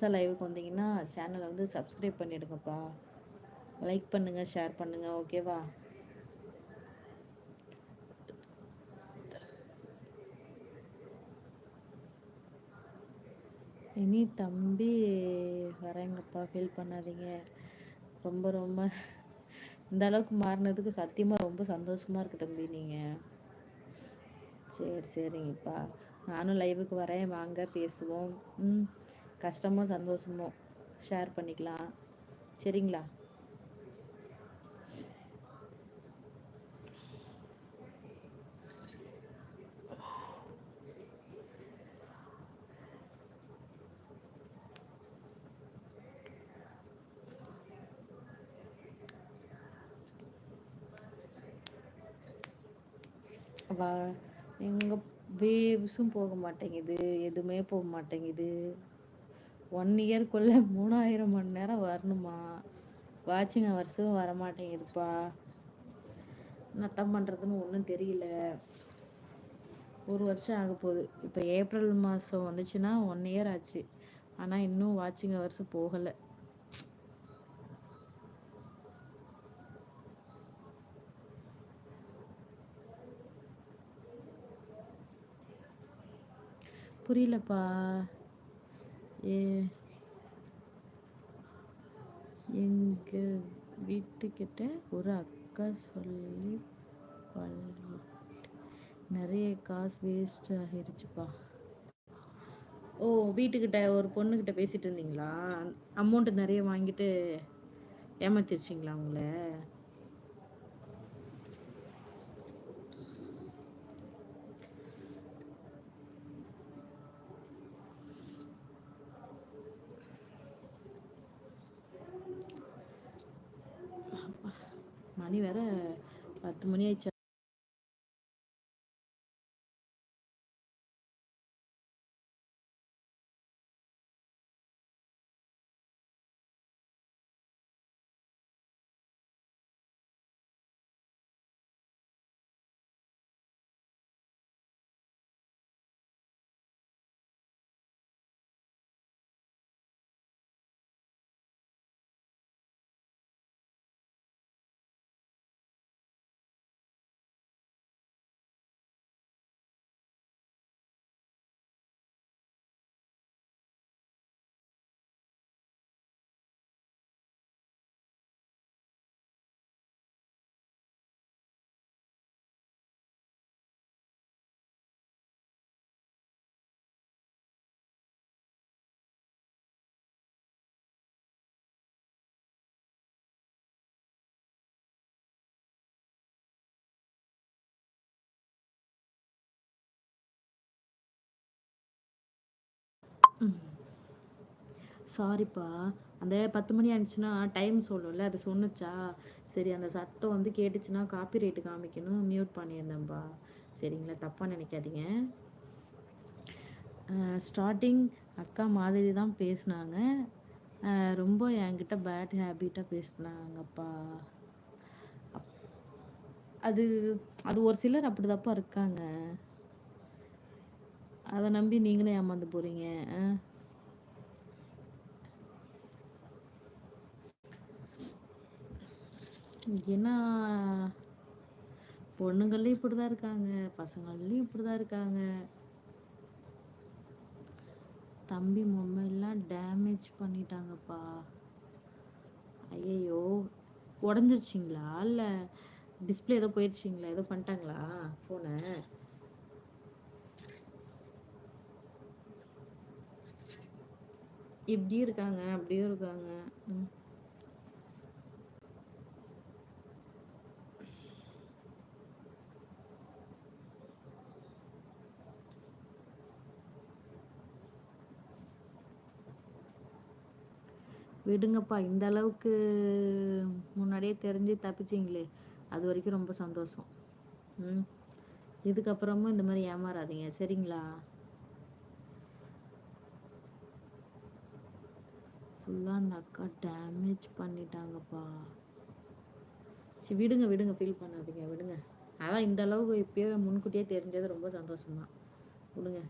புதுசாக லைவுக்கு வந்தீங்கன்னா சேனலை வந்து சப்ஸ்கிரைப் பண்ணிவிடுங்கப்பா. லைக் பண்ணுங்கள், ஷேர் பண்ணுங்கள். ஓகேவா? இனி தம்பி வரேங்கப்பா, ஃபீல் பண்ணாதீங்க. ரொம்ப ரொம்ப இந்த அளவுக்கு மாறினதுக்கு சத்தியமாக ரொம்ப சந்தோஷமாக இருக்குது தம்பி. நீங்கள் சரிங்கப்பா. நானும் லைவுக்கு வரேன், வாங்க பேசுவோம். கஷ்டமோ சந்தோஷமோ ஷேர் பண்ணிக்கலாம். சரிங்களா? வா எங்கே வேவ்ஸும் போக மாட்டேங்குது, எதுவுமே போக மாட்டேங்குது. 1 இயர்க்குள்ளே 3000 மணி நேரம் வரணுமா? வாட்சிங் ஹவர்ஸும் வரமாட்டேங்குதுப்பா. நட்டம் பண்ணுறதுன்னு ஒன்றும் தெரியல. 1 வருஷம் ஆக போகுது. இப்போ ஏப்ரல் மாதம் வந்துச்சுன்னா 1 இயர் ஆச்சு. ஆனால் இன்னும் வாட்சிங் ஹவர்ஸு போகலை. புரியலப்பா. எங்கள் வீட்டுக்கிட்ட ஒரு அக்கா சொல்லி நிறைய காசு வேஸ்ட் ஆகிருச்சுப்பா. ஓ, வீட்டுக்கிட்ட ஒரு பொண்ணுக்கிட்ட பேசிகிட்டு இருந்தீங்களா? அமௌண்ட்டு நிறைய வாங்கிட்டு ஏமாத்திருச்சிங்களா உங்களை? மணி வேற 10 மணி ஆயிடுச்சு. சாரிப்பா. அந்த 10 மணி ஆனிச்சுன்னா டைம் சொல்லணும்ல, அது சொன்னுச்சா? சரி, அந்த சத்தம் வந்து கேட்டுச்சுன்னா காப்பி ரைட்டு காமிக்கணும், மியூட் பண்ணியிருந்தேன்ப்பா. சரிங்களா? தப்பாக நினைக்காதீங்க. ஸ்டார்டிங் அக்கா மாதிரி தான் பேசினாங்க. ரொம்ப என்கிட்ட பேட் ஹேபிட்டாக பேசினாங்கப்பா. அது அது ஒரு சிலர் அப்படி தப்பா இருக்காங்க. அதை நம்பி நீங்களும் ஏமாந்து போகிறீங்க. ஏன்னா பொண்ணுங்கள்லையும் இப்படி தான் இருக்காங்க, பசங்கள்லையும் இப்படி தான் இருக்காங்க. தம்பி மொபைல்லாம் டேமேஜ் பண்ணிட்டாங்கப்பா. ஐயையோ, உடஞ்சிருச்சிங்களா? இல்லை டிஸ்பிளே ஏதோ போயிடுச்சிங்களா? ஏதோ பண்ணிட்டாங்களா ஃபோனை? இப்படியும் இருக்காங்க, அப்படியும் இருக்காங்க. விடுங்கப்பா. இந்த அளவுக்கு முன்னாடியே தெரிஞ்சு தப்பிச்சிங்களே, அது வரைக்கும் ரொம்ப சந்தோஷம். இதுக்கப்புறமும் இந்த மாதிரி ஏமாறாதீங்க, சரிங்களா? ஃபுல்லாக அந்த அக்கா டேமேஜ் பண்ணிட்டாங்கப்பா. சரி, விடுங்க, ஃபீல் பண்ணாதீங்க, விடுங்க. அதான் இந்த அளவுக்கு இப்போயே முன்கூட்டியே தெரிஞ்சது ரொம்ப சந்தோஷம்தான். விடுங்க.